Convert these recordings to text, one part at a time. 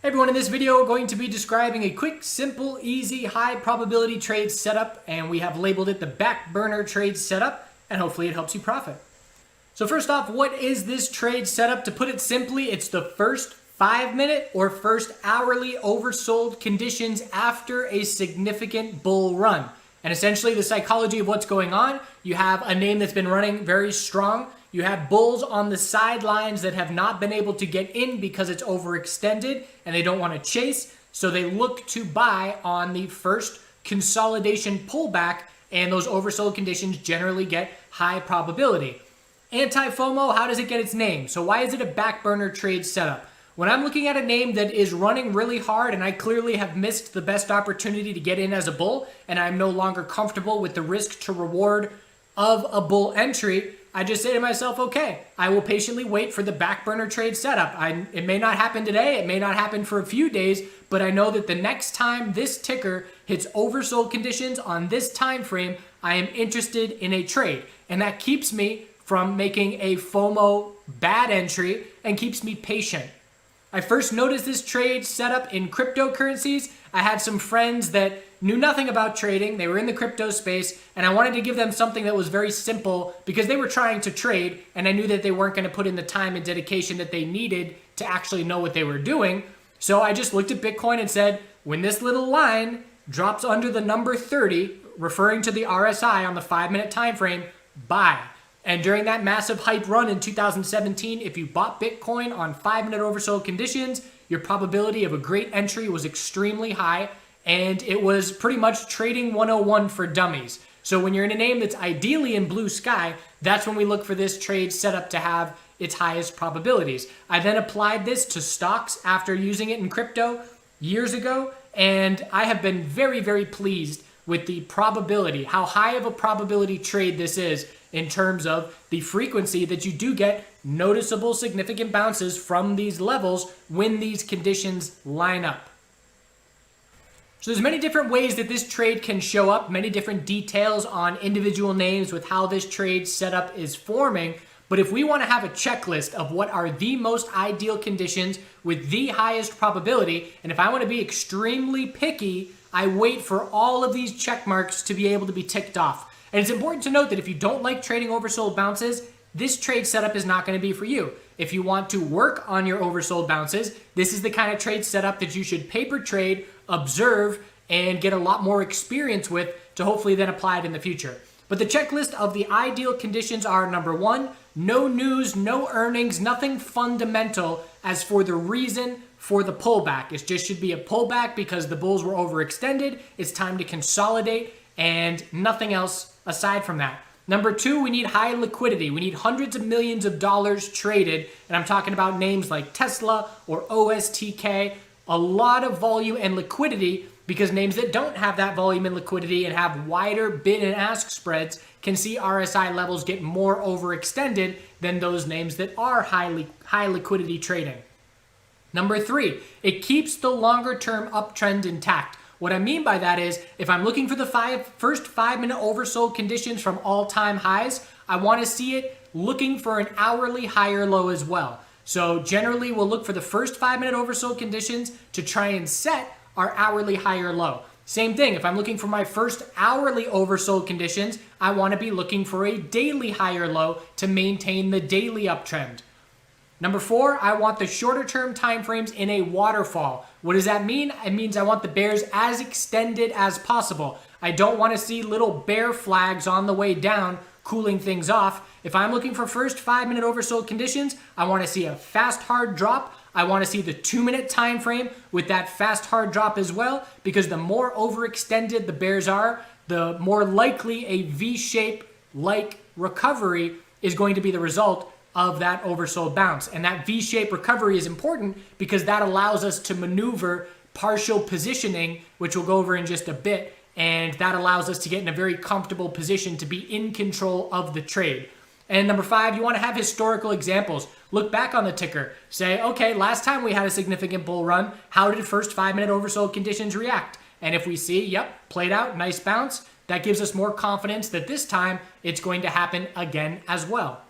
Hey everyone, in this video we're going to be describing a quick, simple, easy, high probability trade setup, and we have labeled it the BackBurner trade setup, and hopefully it helps you profit. So first off, what is this trade setup? To put it simply, it's the first 5-minute or first hourly oversold conditions after a significant bull run. And essentially the psychology of what's going on, you have a name that's been running very strong. You have bulls on the sidelines that have not been able to get in because it's overextended and they don't want to chase. So they look to buy on the first consolidation pullback, and those oversold conditions generally get high probability. Anti-FOMO, how does it get its name? So why is it a BackBurner trade setup? When I'm looking at a name that is running really hard and I clearly have missed the best opportunity to get in as a bull and I'm no longer comfortable with the risk to reward of a bull entry, I just say to myself, okay, I will patiently wait for the BackBurner trade setup. It may not happen today, it may not happen for a few days, but I know that the next time this ticker hits oversold conditions on this time frame, I am interested in a trade. And that keeps me from making a FOMO bad entry and keeps me patient. I first noticed this trade setup in cryptocurrencies. I had some friends that knew nothing about trading. They were in the crypto space, and I wanted to give them something that was very simple because they were trying to trade, and I knew that they weren't going to put in the time and dedication that they needed to actually know what they were doing. So I just looked at Bitcoin and said, when this little line drops under the number 30, referring to the RSI on the 5-minute time frame, buy. And during that massive hype run in 2017, if you bought Bitcoin on 5-minute oversold conditions, your probability of a great entry was extremely high, and it was pretty much trading 101 for dummies. So when you're in a name that's ideally in blue sky, that's when we look for this trade setup to have its highest probabilities. I then applied this to stocks after using it in crypto years ago, and I have been very, very pleased with the probability, how high of a probability trade this is in terms of the frequency that you do get noticeable significant bounces from these levels when these conditions line up. So there's many different ways that this trade can show up, many different details on individual names with how this trade setup is forming. But if we want to have a checklist of what are the most ideal conditions with the highest probability, and if I want to be extremely picky, I wait for all of these check marks to be able to be ticked off. And it's important to note that if you don't like trading oversold bounces, this trade setup is not going to be for you. If you want to work on your oversold bounces, this is the kind of trade setup that you should paper trade, observe, and get a lot more experience with to hopefully then apply it in the future. But the checklist of the ideal conditions are: number 1, no news, no earnings, nothing fundamental as for the reason for the pullback. It just should be a pullback because the bulls were overextended. It's time to consolidate, and nothing else aside from that. Number 2, we need high liquidity. We need hundreds of millions of dollars traded, and I'm talking about names like Tesla or OSTK, a lot of volume and liquidity, because names that don't have that volume and liquidity and have wider bid and ask spreads can see RSI levels get more overextended than those names that are high liquidity trading. Number 3, it keeps the longer term uptrend intact. What I mean by that is, if I'm looking for the first 5-minute oversold conditions from all-time highs, I want to see it looking for an hourly higher low as well. So generally, we'll look for the first 5-minute oversold conditions to try and set our hourly higher low. Same thing, if I'm looking for my first hourly oversold conditions, I want to be looking for a daily higher low to maintain the daily uptrend. Number 4, I want the shorter term time frames in a waterfall. What does that mean? It means I want the bears as extended as possible. I don't want to see little bear flags on the way down cooling things off. If I'm looking for first 5-minute oversold conditions, I want to see a fast hard drop. I want to see the 2-minute time frame with that fast hard drop as well, because the more overextended the bears are, the more likely a V-shape like recovery is going to be the result of that oversold bounce. And that V-shaped recovery is important because that allows us to maneuver partial positioning, which we'll go over in just a bit, and that allows us to get in a very comfortable position to be in control of the trade. And number 5, you want to have historical examples. Look back on the ticker. Say, okay, last time we had a significant bull run, how did first 5-minute oversold conditions react? And if we see, yep, played out, nice bounce, that gives us more confidence that this time it's going to happen again as well.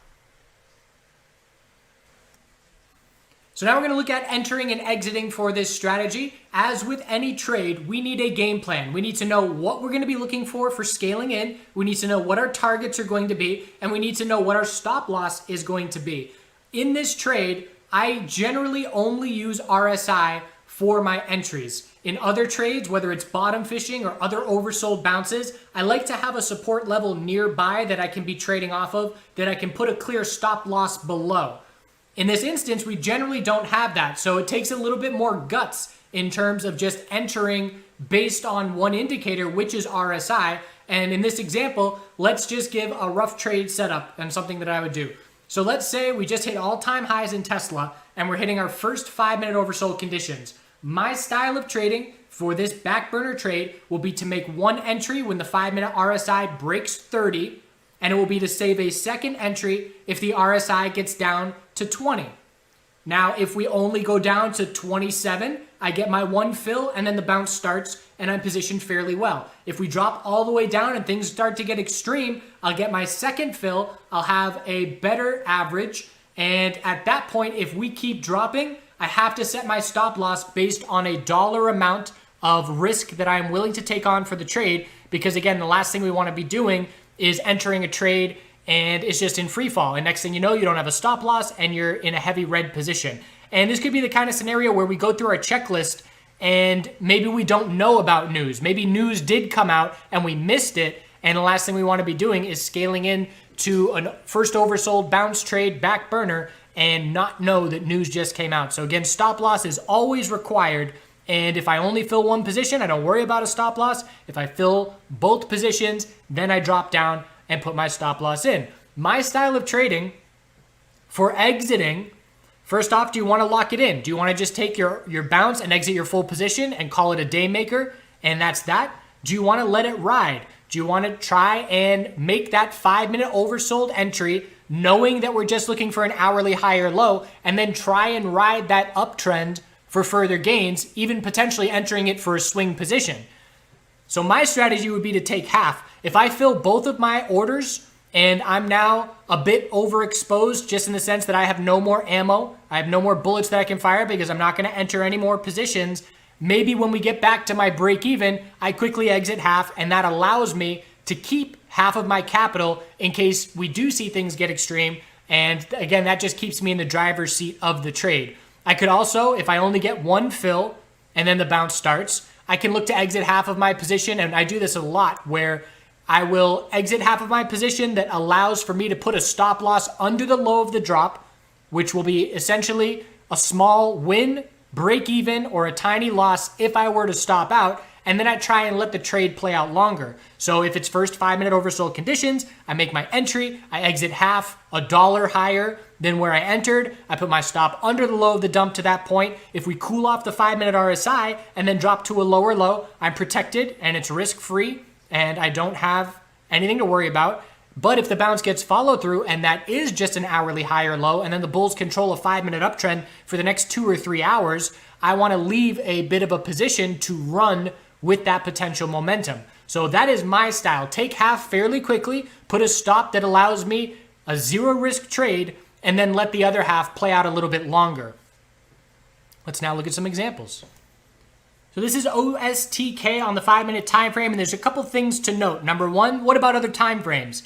So now we're going to look at entering and exiting for this strategy. As with any trade, we need a game plan. We need to know what we're going to be looking for scaling in. We need to know what our targets are going to be, and we need to know what our stop loss is going to be. In this trade, I generally only use RSI for my entries. In other trades, whether it's bottom fishing or other oversold bounces, I like to have a support level nearby that I can be trading off of, that I can put a clear stop loss below. In this instance, we generally don't have that, so it takes a little bit more guts in terms of just entering based on one indicator, which is RSI. And in this example, let's just give a rough trade setup and something that I would do. So let's say we just hit all-time highs in Tesla and we're hitting our first 5-minute oversold conditions. My style of trading for this BackBurner trade will be to make one entry when the 5-minute RSI breaks 30, and it will be to save a second entry if the RSI gets down to 20. Now, if we only go down to 27, I get my one fill and then the bounce starts and I'm positioned fairly well. If we drop all the way down and things start to get extreme, I'll get my second fill, I'll have a better average, and at that point, if we keep dropping, I have to set my stop loss based on a dollar amount of risk that I'm willing to take on for the trade, because again, the last thing we want to be doing is entering a trade and it's just in free fall. And next thing you know, you don't have a stop loss and you're in a heavy red position. And this could be the kind of scenario where we go through our checklist and maybe we don't know about news. Maybe news did come out and we missed it. And the last thing we want to be doing is scaling in to a first oversold bounce trade BackBurner and not know that news just came out. So again, stop loss is always required. And if I only fill one position, I don't worry about a stop loss. If I fill both positions, then I drop down and put my stop loss in. My style of trading for exiting, first off, do you want to lock it in? Do you want to just take your bounce and exit your full position and call it a day maker? And that's that. Do you want to let it ride? Do you want to try and make that 5-minute oversold entry knowing that we're just looking for an hourly high or low, and then try and ride that uptrend for further gains, even potentially entering it for a swing position? So my strategy would be to take half. If I fill both of my orders and I'm now a bit overexposed, just in the sense that I have no more ammo, I have no more bullets that I can fire because I'm not going to enter any more positions, maybe when we get back to my break even, I quickly exit half, and that allows me to keep half of my capital in case we do see things get extreme. And again, that just keeps me in the driver's seat of the trade. I could also, if I only get one fill and then the bounce starts, I can look to exit half of my position. And I do this a lot, where I will exit half of my position that allows for me to put a stop loss under the low of the drop, which will be essentially a small win, break even, or a tiny loss if I were to stop out. And then I try and let the trade play out longer. So if it's first 5-minute oversold conditions, I make my entry, I exit half, $1 higher than where I entered. I put my stop under the low of the dump to that point. If we cool off the 5-minute RSI and then drop to a lower low, I'm protected and it's risk-free and I don't have anything to worry about. But if the bounce gets follow through and that is just an hourly high or low, and then the bulls control a 5-minute uptrend for the next 2 or 3 hours, I want to leave a bit of a position to run with that potential momentum. So that is my style. Take half fairly quickly, put a stop that allows me a zero risk trade, and then let the other half play out a little bit longer. Let's now look at some examples. So this is OSTK on the 5-minute time frame, and there's a couple things to note. Number one, what about other time frames?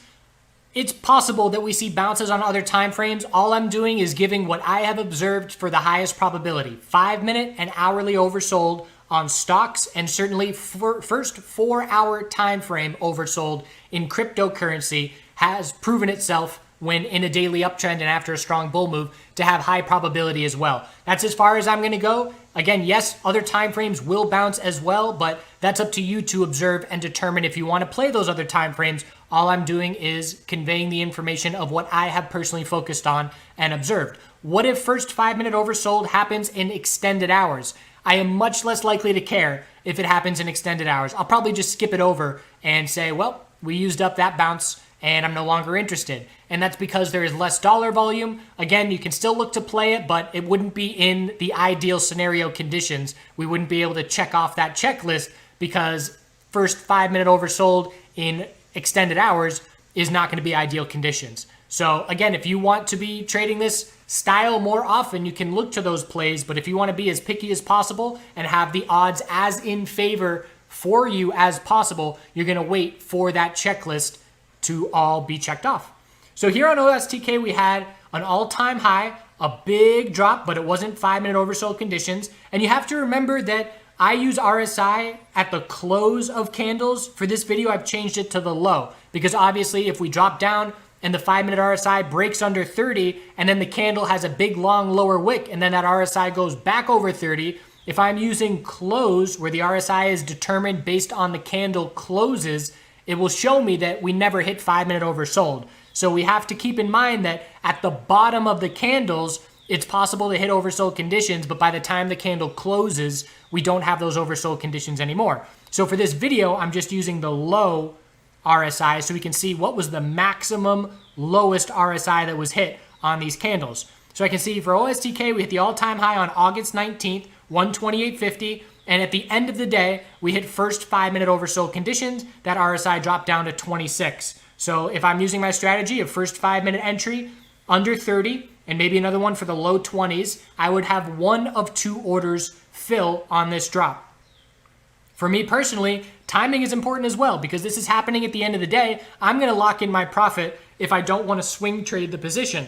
It's possible that we see bounces on other time frames. All I'm doing is giving what I have observed for the highest probability. 5-minute and hourly oversold on stocks, and certainly first 4-hour time frame oversold in cryptocurrency has proven itself, when in a daily uptrend and after a strong bull move, to have high probability as well. That's as far as I'm going to go. Again, yes, other time frames will bounce as well, but that's up to you to observe and determine if you want to play those other time frames. All I'm doing is conveying the information of what I have personally focused on and observed. What if first 5-minute oversold happens in extended hours? I am much less likely to care if it happens in extended hours. I'll probably just skip it over and say, well, we used up that bounce and I'm no longer interested. And that's because there is less dollar volume. Again, you can still look to play it, but it wouldn't be in the ideal scenario conditions. We wouldn't be able to check off that checklist because first 5-minute oversold in extended hours is not going to be ideal conditions. So again, if you want to be trading this style more often, you can look to those plays. But if you want to be as picky as possible and have the odds as in favor for you as possible, you're going to wait for that checklist to all be checked off. So here on OSTK, we had an all-time high, a big drop, but it wasn't 5-minute oversold conditions. And you have to remember that I use RSI at the close of candles. For this video, I've changed it to the low because obviously if we drop down and the 5-minute RSI breaks under 30 and then the candle has a big long lower wick and then that RSI goes back over 30, if I'm using close where the RSI is determined based on the candle closes, it will show me that we never hit 5-minute oversold. So we have to keep in mind that at the bottom of the candles, it's possible to hit oversold conditions, but by the time the candle closes, we don't have those oversold conditions anymore. So for this video, I'm just using the low RSI so we can see what was the maximum lowest RSI that was hit on these candles. So I can see for OSTK, we hit the all-time high on August 19th, 128.50. And at the end of the day, we hit first 5-minute oversold conditions. That RSI dropped down to 26. So if I'm using my strategy of first 5-minute entry under 30, and maybe another one for the low 20s, I would have one of two orders fill on this drop. For me personally, timing is important as well because this is happening at the end of the day. I'm going to lock in my profit if I don't want to swing trade the position,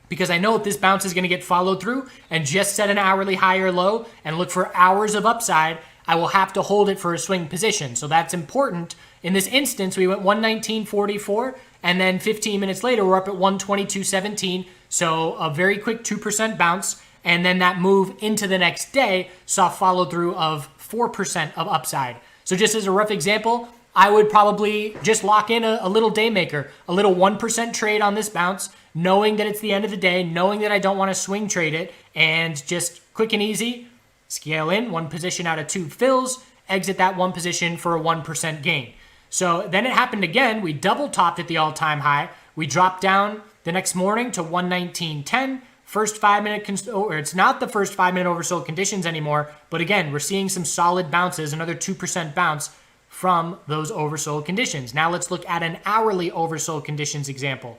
because I know if this bounce is going to get followed through and just set an hourly high or low and look for hours of upside, I will have to hold it for a swing position. So that's important. In this instance, we went 119.44 and then 15 minutes later, we're up at 122.17. So a very quick 2% bounce. And then that move into the next day saw follow through of 4% of upside. So just as a rough example, I would probably just lock in a little day maker, a little 1% trade on this bounce, knowing that it's the end of the day, knowing that I don't want to swing trade it, and just quick and easy, scale in, one position out of two fills, exit that one position for a 1% gain. So then it happened again. We double topped at the all-time high. We dropped down the next morning to 119.10. First 5-minute, or it's not the first 5-minute oversold conditions anymore, but again, we're seeing some solid bounces, another 2% bounce from those oversold conditions. Now let's look at an hourly oversold conditions example.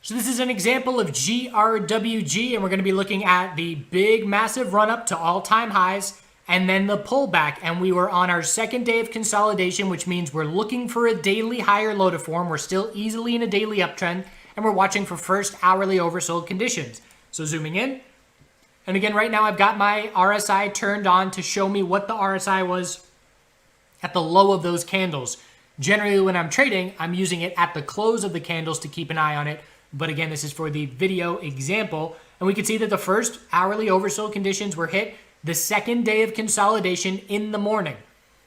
So this is an example of GRWG, and we're going to be looking at the big, massive run up to all-time highs and then the pullback. And we were on our second day of consolidation, which means we're looking for a daily higher low to form. We're still easily in a daily uptrend, and we're watching for first hourly oversold conditions. So zooming in, and again, right now I've got my RSI turned on to show me what the RSI was at the low of those candles. Generally, when I'm trading, I'm using it at the close of the candles to keep an eye on it. But again, this is for the video example. And we can see that the first hourly oversold conditions were hit the second day of consolidation in the morning.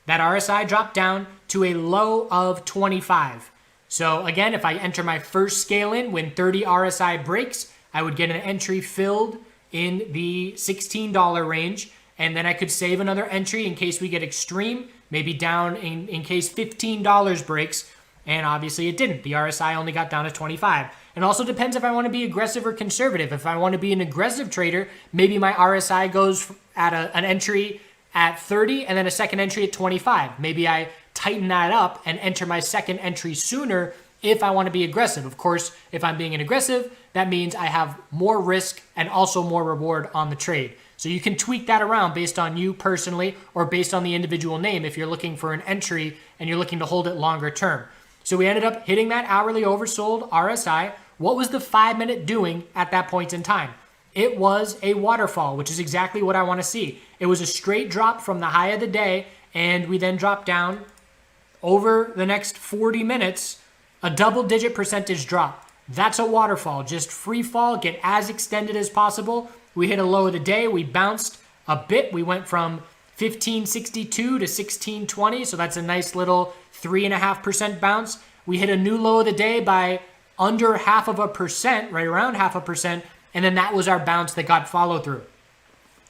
That RSI dropped down to a low of 25. So again, if I enter my first scale in when 30 RSI breaks, I would get an entry filled in the $16 range. And then I could save another entry in case we get extreme, maybe down in case $15 breaks. And obviously it didn't. The RSI only got down to 25. It also depends if I want to be aggressive or conservative. If I want to be an aggressive trader, maybe my RSI goes at an entry at 30 and then a second entry at 25. Maybe I tighten that up and enter my second entry sooner if I want to be aggressive. Of course, if I'm being an aggressive, that means I have more risk and also more reward on the trade. So you can tweak that around based on you personally or based on the individual name if you're looking for an entry and you're looking to hold it longer term. So we ended up hitting that hourly oversold RSI. What was the 5-minute doing at that point in time? It was a waterfall, which is exactly what I want to see. It was a straight drop from the high of the day, and we then dropped down over the next 40 minutes, a double-digit percentage drop. That's a waterfall. Just free fall, get as extended as possible. We hit a low of the day. We bounced a bit. We went from 1562 to 1620, so that's a nice little 3.5% bounce. We hit a new low of the day by under 0.5%, right around 0.5%, and then that was our bounce that got follow through.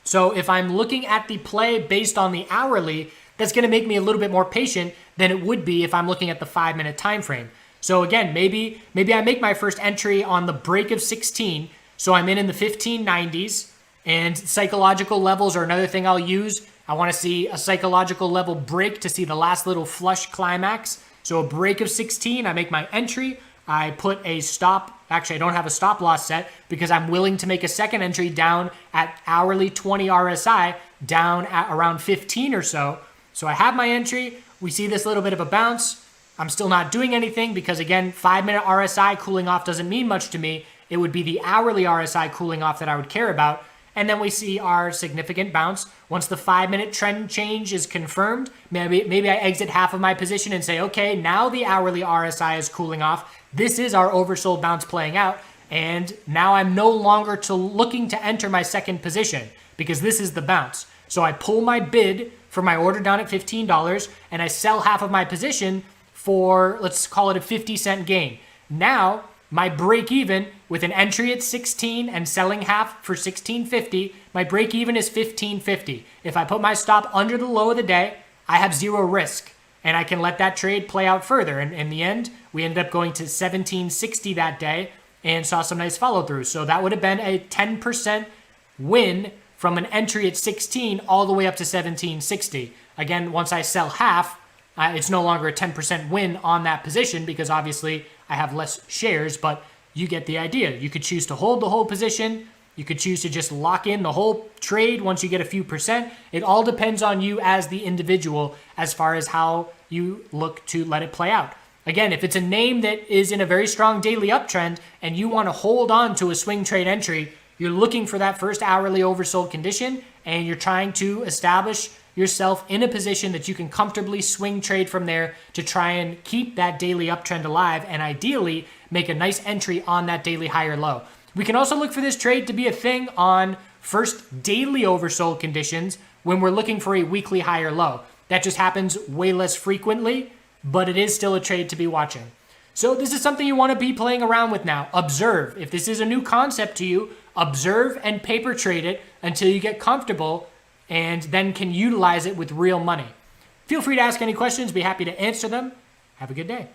So if I'm looking at the play based on the hourly, that's going to make me a little bit more patient than it would be if I'm looking at the 5-minute time frame. So again, maybe I make my first entry on the break of 16, so I'm in the 1590s, and psychological levels are another thing I'll use. I want to see a psychological level break to see the last little flush climax. So a break of 16, I make my entry. I put a stop. Actually, I don't have a stop loss set because I'm willing to make a second entry down at hourly 20 RSI, down at around 15 or so. So I have my entry. We see this little bit of a bounce. I'm still not doing anything because, again, 5-minute RSI cooling off doesn't mean much to me. It would be the hourly RSI cooling off that I would care about. And then we see our significant bounce. Once the 5-minute trend change is confirmed, maybe I exit half of my position and say, okay, now the hourly RSI is cooling off. This is our oversold bounce playing out. And now I'm no longer looking to enter my second position because this is the bounce. So I pull my bid for my order down at $15 and I sell half of my position for, let's call it a 50-cent gain. Now, my break even with an entry at 16 and selling half for $16.50, my break even is $15.50. If I put my stop under the low of the day, I have zero risk and I can let that trade play out further. And in the end, we ended up going to $17.60 that day and saw some nice follow through. So that would have been a 10% win from an entry at 16 all the way up to $17.60. Again, once I sell half, it's no longer a 10% win on that position because obviously I have less shares, but you get the idea. You could choose to hold the whole position. You could choose to just lock in the whole trade once you get a few percent. It all depends on you as the individual as far as how you look to let it play out. Again, if it's a name that is in a very strong daily uptrend and you want to hold on to a swing trade entry, you're looking for that first hourly oversold condition and you're trying to establish yourself in a position that you can comfortably swing trade from there to try and keep that daily uptrend alive and ideally make a nice entry on that daily higher low. We can also look for this trade to be a thing on first daily oversold conditions when we're looking for a weekly higher low. That just happens way less frequently, but it is still a trade to be watching. So this is something you want to be playing around with now. Observe. If this is a new concept to you, observe and paper trade it until you get comfortable and then can utilize it with real money. Feel free to ask any questions. Be happy to answer them. Have a good day.